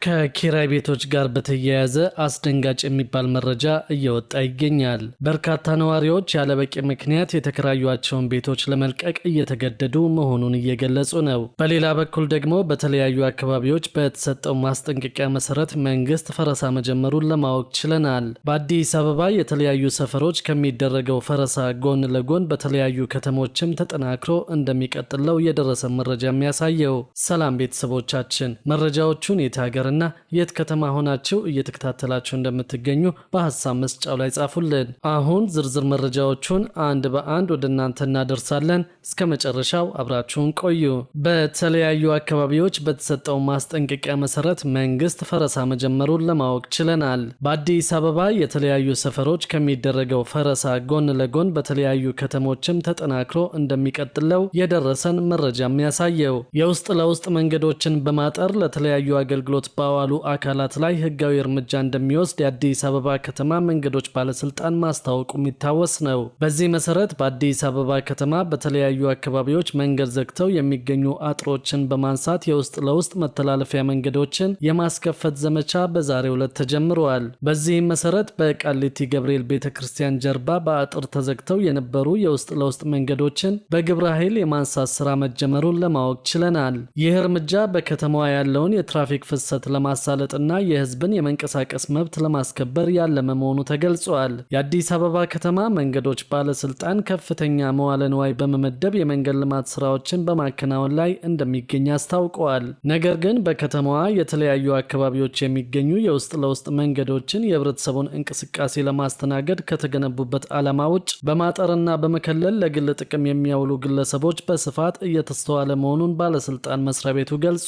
ከኪራይ ቤቶች ጋር በተያያዘ አስደንጋጭ የሚባል መረጃ እየወጣ ይገኛል። በርካታ ነዋሪዎች ያለበቂ ምክንያት የተከራዩአቸውን ቤቶች ለመልቀቅ እየተገደዱ መሆኑን እየገለጹ ነው። በሌላ በኩል ደግሞ በተለያዩ አካባቢዎች በተሰጠው ማስጠንቀቂያ መሰረት መንግስት ፈረሳ መጀመሩን ለማወቅ ችለናል። በአዲስ አበባ የተለያዩ ሰፈሮች ከሚደረገው ፈረሳ ጎን ለጎን በተለያዩ ከተሞችም ተጠናክሮ እንደሚቀጥለው የደረሰ መረጃ የሚያሳየው። ሰላም ቤተሰቦቻችን፣ መረጃዎቹን የት ሀገር እና የት ከተማ ሆናችሁ እየተከታተላችሁ እንደምትገኙ በሐሳብ መስጫው ላይ ጻፉልን። አሁን ዝርዝር መረጃዎቹን አንድ በአንድ ወደ እናንተ እናደርሳለን። እስከ መጨረሻው አብራችሁን ቆዩ። በተለያዩ አካባቢዎች በተሰጠው ማስጠንቀቂያ መሰረት መንግስት ፈረሳ መጀመሩን ለማወቅ ችለናል። በአዲስ አበባ የተለያዩ ሰፈሮች ከሚደረገው ፈረሳ ጎን ለጎን በተለያዩ ከተሞችም ተጠናክሮ እንደሚቀጥለው የደረሰን መረጃ የሚያሳየው የውስጥ ለውስጥ መንገዶችን በማጠር ለተለያዩ አገልግሎት ባዋሉ አካላት ላይ ህጋዊ እርምጃ እንደሚወስድ የአዲስ አበባ ከተማ መንገዶች ባለስልጣን ማስታወቁ የሚታወስ ነው። በዚህ መሰረት በአዲስ አበባ ከተማ በተለያዩ አካባቢዎች መንገድ ዘግተው የሚገኙ አጥሮችን በማንሳት የውስጥ ለውስጥ መተላለፊያ መንገዶችን የማስከፈት ዘመቻ በዛሬው ዕለት ተጀምረዋል። በዚህም መሰረት በቃሊቲ ገብርኤል ቤተክርስቲያን ጀርባ በአጥር ተዘግተው የነበሩ የውስጥ ለውስጥ መንገዶችን በግብረ ኃይል የማንሳት ስራ መጀመሩን ለማወቅ ችለናል። ይህ እርምጃ በከተማዋ ያለውን የትራፊክ ፍሰት ለማሳለጥና የህዝብን የመንቀሳቀስ መብት ለማስከበር ያለመ መሆኑ ተገልጿል። የአዲስ አበባ ከተማ መንገዶች ባለስልጣን ከፍተኛ መዋለ ንዋይ በመመደብ የመንገድ ልማት ስራዎችን በማከናወን ላይ እንደሚገኝ አስታውቀዋል። ነገር ግን በከተማዋ የተለያዩ አካባቢዎች የሚገኙ የውስጥ ለውስጥ መንገዶችን የህብረተሰቡን እንቅስቃሴ ለማስተናገድ ከተገነቡበት ዓላማ ውጭ በማጠርና በመከለል ለግል ጥቅም የሚያውሉ ግለሰቦች በስፋት እየተስተዋለ መሆኑን ባለስልጣን መስሪያ ቤቱ ገልጿል።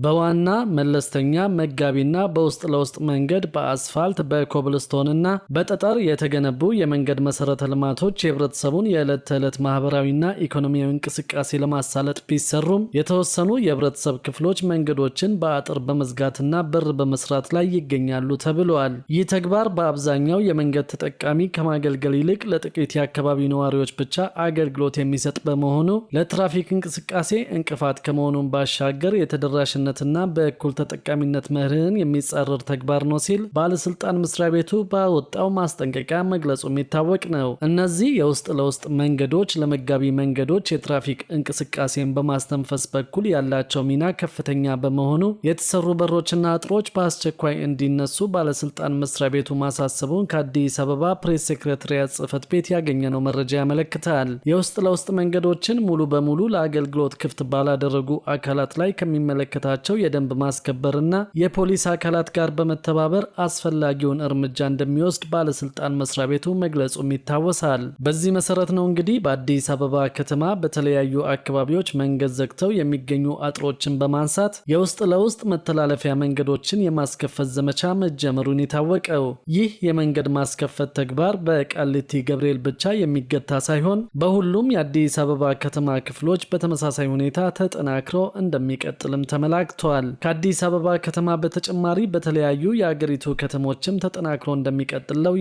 በዋና መለስተኛ መጋቢና በውስጥ ለውስጥ መንገድ በአስፋልት በኮብልስቶንና በጠጠር የተገነቡ የመንገድ መሰረተ ልማቶች የህብረተሰቡን የዕለት ተዕለት ማህበራዊና ኢኮኖሚያዊ እንቅስቃሴ ለማሳለጥ ቢሰሩም የተወሰኑ የህብረተሰብ ክፍሎች መንገዶችን በአጥር በመዝጋትና በር በመስራት ላይ ይገኛሉ ተብሏል። ይህ ተግባር በአብዛኛው የመንገድ ተጠቃሚ ከማገልገል ይልቅ ለጥቂት የአካባቢ ነዋሪዎች ብቻ አገልግሎት የሚሰጥ በመሆኑ ለትራፊክ እንቅስቃሴ እንቅፋት ከመሆኑን ባሻገር የተደራሽነትና በእኩል ተጠቃሚነት መርህን የሚጻረር ተግባር ነው ሲል ባለስልጣን መስሪያ ቤቱ ባወጣው ማስጠንቀቂያ መግለጹ የሚታወቅ ነው። እነዚህ የውስጥ ለውስጥ መንገዶች ለመጋቢ መንገዶች የትራፊክ እንቅስቃሴን በማስተንፈስ በኩል ያላቸው ሚና ከፍተኛ በመሆኑ የተሰሩ በሮችና አጥሮች በአስቸኳይ እንዲነሱ ባለስልጣን መስሪያ ቤቱ ማሳሰቡን ከአዲስ አበባ ፕሬስ ሴክሬታሪያት ጽህፈት ቤት ያገኘነው መረጃ ያመለክታል። የውስጥ ለውስጥ መንገዶችን ሙሉ በሙሉ ለአገልግሎት ክፍት ባላደረጉ አካላት ላይ ከሚመለከታቸው የደንብ ማስከበርና የፖሊስ አካላት ጋር በመተባበር አስፈላጊውን እርምጃ እንደሚወስድ ባለስልጣን መስሪያ ቤቱ መግለጹም ይታወሳል። በዚህ መሰረት ነው እንግዲህ በአዲስ አበባ ከተማ በተለያዩ አካባቢዎች መንገድ ዘግተው የሚገኙ አጥሮችን በማንሳት የውስጥ ለውስጥ መተላለፊያ መንገዶችን የማስከፈት ዘመቻ መጀመሩን የታወቀው። ይህ የመንገድ ማስከፈት ተግባር በቃሊቲ ገብርኤል ብቻ የሚገታ ሳይሆን በሁሉም የአዲስ አበባ ከተማ ክፍሎች በተመሳሳይ ሁኔታ ተጠናክሮ እንደሚቀጥልም ተመላክቷል። ከአዲስ አበባ ከተማ በተጨማሪ በተለያዩ የአገሪቱ ከተሞችም ተጠናክሮ እንደሚቀጥለው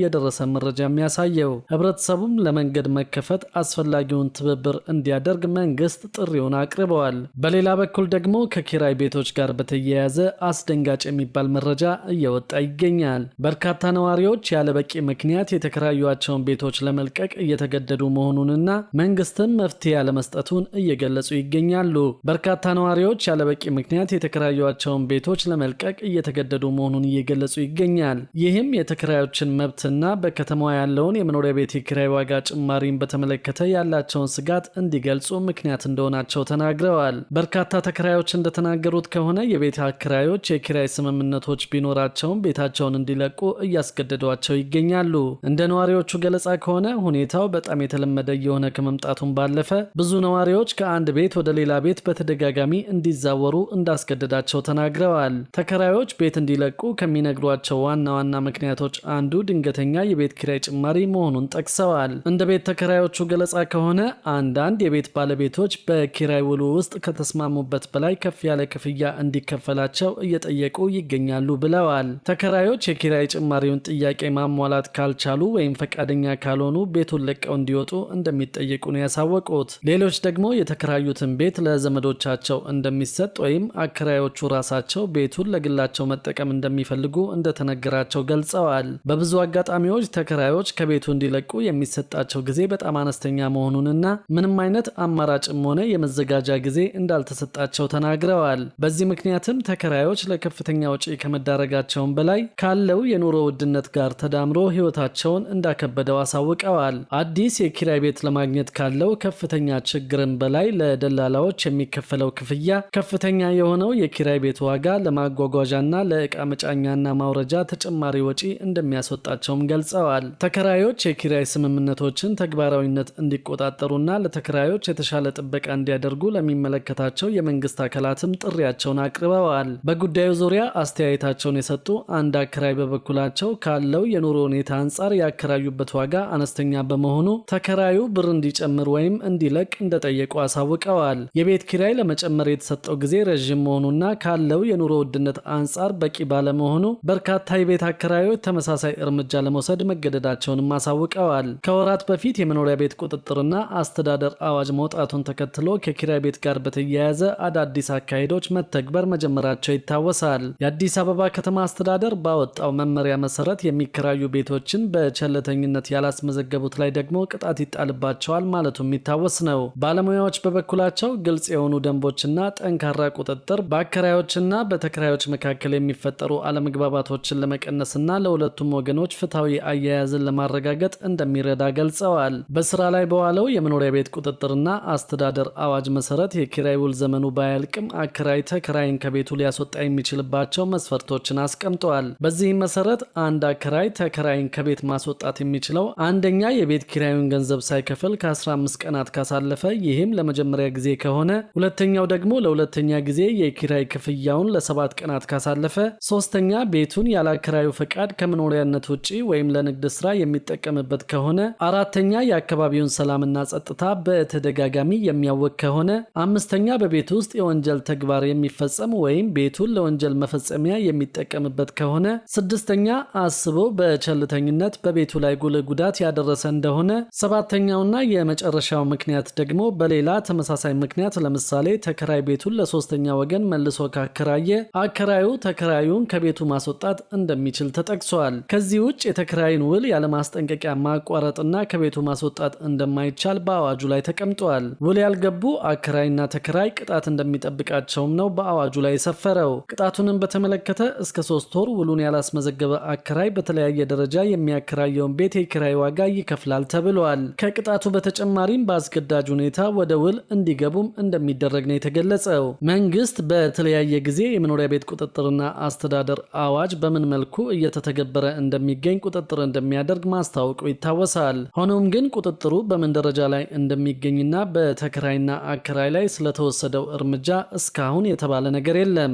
የደረሰ መረጃ የሚያሳየው። ህብረተሰቡም ለመንገድ መከፈት አስፈላጊውን ትብብር እንዲያደርግ መንግስት ጥሪውን አቅርበዋል። በሌላ በኩል ደግሞ ከኪራይ ቤቶች ጋር በተያያዘ አስደንጋጭ የሚባል መረጃ እየወጣ ይገኛል። በርካታ ነዋሪዎች ያለበቂ ምክንያት የተከራዩአቸውን ቤቶች ለመልቀቅ እየተገደዱ መሆኑንና መንግስትም መፍትሄ ያለመስጠቱን እየገለጹ ይገኛሉ። በርካታ ነዋሪዎች ያለበቂ ምክንያት የተከራዩአቸውን ቤቶች ለመልቀቅ እየተገደዱ መሆኑን እየገለጹ ይገኛል። ይህም የተከራዮችን መብትና በከተማዋ ያለውን የመኖሪያ ቤት የኪራይ ዋጋ ጭማሪን በተመለከተ ያላቸውን ስጋት እንዲገልጹ ምክንያት እንደሆናቸው ተናግረዋል። በርካታ ተከራዮች እንደተናገሩት ከሆነ የቤት አከራዮች የኪራይ ስምምነቶች ቢኖራቸውም ቤታቸውን እንዲለቁ እያስገደዷቸው ይገኛሉ። እንደ ነዋሪዎቹ ገለጻ ከሆነ ሁኔታው በጣም የተለመደ እየሆነ ከመምጣቱም ባለፈ ብዙ ነዋሪዎች ከአንድ ቤት ወደ ሌላ ቤት በተደጋጋሚ እንዲዛወሩ እንዳስገደዳቸው ተናግረዋል። ተከራዮች ቤት እንዲለቁ ከሚነግሯቸው ዋና ዋና ምክንያቶች አንዱ ድንገተኛ የቤት ኪራይ ጭማሪ መሆኑን ጠቅሰዋል። እንደ ቤት ተከራዮቹ ገለጻ ከሆነ አንዳንድ የቤት ባለቤቶች በኪራይ ውሉ ውስጥ ከተስማሙበት በላይ ከፍ ያለ ክፍያ እንዲከፈላቸው እየጠየቁ ይገኛሉ ብለዋል። ተከራዮች የኪራይ ጭማሪውን ጥያቄ ማሟላት ካልቻሉ ወይም ፈቃደኛ ካልሆኑ ቤቱን ለቀው እንዲወጡ እንደሚጠየቁ ነው ያሳወቁት። ሌሎች ደግሞ የተከራዩትን ቤት ለዘመዶቻቸው እንደሚሰጥ ወይም አከራዮቹ ራሳቸው ቤቱ ቤቱን ለግላቸው መጠቀም እንደሚፈልጉ እንደተነገራቸው ገልጸዋል። በብዙ አጋጣሚዎች ተከራዮች ከቤቱ እንዲለቁ የሚሰጣቸው ጊዜ በጣም አነስተኛ መሆኑንና ምንም አይነት አማራጭም ሆነ የመዘጋጃ ጊዜ እንዳልተሰጣቸው ተናግረዋል። በዚህ ምክንያትም ተከራዮች ለከፍተኛ ወጪ ከመዳረጋቸውም በላይ ካለው የኑሮ ውድነት ጋር ተዳምሮ ህይወታቸውን እንዳከበደው አሳውቀዋል። አዲስ የኪራይ ቤት ለማግኘት ካለው ከፍተኛ ችግርን በላይ ለደላላዎች የሚከፈለው ክፍያ፣ ከፍተኛ የሆነው የኪራይ ቤት ዋጋ ለማጓጓዣና ለዕቃ መጫኛና ማውረጃ ተጨማሪ ወጪ እንደሚያስወጣቸውም ገልጸዋል። ተከራዮች የኪራይ ስምምነቶችን ተግባራዊነት እንዲቆጣጠሩና ለተከራዮች የተሻለ ጥበቃ እንዲያደርጉ ለሚመለከታቸው የመንግስት አካላትም ጥሪያቸውን አቅርበዋል። በጉዳዩ ዙሪያ አስተያየታቸውን የሰጡ አንድ አከራይ በበኩላቸው ካለው የኑሮ ሁኔታ አንጻር ያከራዩበት ዋጋ አነስተኛ በመሆኑ ተከራዩ ብር እንዲጨምር ወይም እንዲለቅ እንደጠየቁ አሳውቀዋል። የቤት ኪራይ ለመጨመር የተሰጠው ጊዜ ረዥም መሆኑና ካለው የኑሮ ውድነት አንጻር በቂ ባለመሆኑ በርካታ የቤት አከራዮች ተመሳሳይ እርምጃ ለመውሰድ መገደዳቸውንም አሳውቀዋል። ከወራት በፊት የመኖሪያ ቤት ቁጥጥርና አስተዳደር አዋጅ መውጣቱን ተከትሎ ከኪራይ ቤት ጋር በተያያዘ አዳዲስ አካሄዶች መተግበር መጀመራቸው ይታወሳል። የአዲስ አበባ ከተማ አስተዳደር ባወጣው መመሪያ መሰረት የሚከራዩ ቤቶችን በቸለተኝነት ያላስመዘገቡት ላይ ደግሞ ቅጣት ይጣልባቸዋል ማለቱም የሚታወስ ነው። ባለሙያዎች በበኩላቸው ግልጽ የሆኑ ደንቦችና ጠንካራ ቁጥጥር በአከራዮችና በተከራዮች መካከል የሚፈጠሩ አለመግባባቶችን ለመቀነስና ለሁለቱም ወገኖች ፍትሐዊ አያያዝን ለማረጋገጥ እንደሚረዳ ገልጸዋል። በስራ ላይ በዋለው የመኖሪያ ቤት ቁጥጥርና አስተዳደር አዋጅ መሰረት የኪራይ ውል ዘመኑ ባያልቅም አከራይ ተከራይን ከቤቱ ሊያስወጣ የሚችልባቸው መስፈርቶችን አስቀምጠዋል። በዚህም መሰረት አንድ አከራይ ተከራይን ከቤት ማስወጣት የሚችለው አንደኛ የቤት ኪራዩን ገንዘብ ሳይከፍል ከ15 ቀናት ካሳለፈ፣ ይህም ለመጀመሪያ ጊዜ ከሆነ፣ ሁለተኛው ደግሞ ለሁለተኛ ጊዜ የኪራይ ክፍያውን ለ7 ቀናት ካሳለፈ፣ ሶስተኛ ቤቱን ያለ አከራዩ ፈቃድ ከመኖሪያነት ውጪ ወይም ለንግድ ስራ የሚጠቀምበት ከሆነ፣ አራተኛ የአካባቢውን ሰላምና ጸጥታ በተደጋጋሚ የሚያወክ ከሆነ፣ አምስተኛ በቤት ውስጥ የወንጀል ተግባር የሚፈጸም ወይም ቤቱን ለወንጀል መፈጸሚያ የሚጠቀምበት ከሆነ፣ ስድስተኛ አስቦ በቸልተኝነት በቤቱ ላይ ጉልህ ጉዳት ያደረሰ እንደሆነ፣ ሰባተኛውና የመጨረሻው ምክንያት ደግሞ በሌላ ተመሳሳይ ምክንያት ለምሳሌ ተከራይ ቤቱን ለሶስተኛ ወገን መልሶ ካከራየ አከራዩ ተከራዩን ከቤቱ ማስወጣት እንደሚችል ተጠቅሷል። ከዚህ ውጭ የተከራይን ውል ያለማስጠንቀቂያ ማቋረጥና ከቤቱ ማስወጣት እንደማይቻል በአዋጁ ላይ ተቀምጧል። ውል ያልገቡ አከራይና ተከራይ ቅጣት እንደሚጠብቃቸውም ነው በአዋጁ ላይ የሰፈረው። ቅጣቱንም በተመለከተ እስከ 3 ወር ውሉን ያላስመዘገበ አከራይ በተለያየ ደረጃ የሚያከራየውን ቤት የኪራይ ዋጋ ይከፍላል ተብሏል። ከቅጣቱ በተጨማሪም በአስገዳጅ ሁኔታ ወደ ውል እንዲገቡም እንደሚደረግ ነው የተገለጸው። መንግስት በተለያየ ጊዜ የመኖሪያ ቤት ቁጥጥርና አስተዳደር አዋጅ በምን መልኩ እየተተገበረ እንደሚገኝ ቁጥጥር እንደሚያደርግ ማስታወቁ ይታወሳል። ሆኖም ግን ቁጥጥሩ በምን ደረጃ ላይ እንደሚገኝና በተከራይና አከራይ ላይ ስለተወሰደው እርምጃ እስካሁን የተባለ ነገር የለም።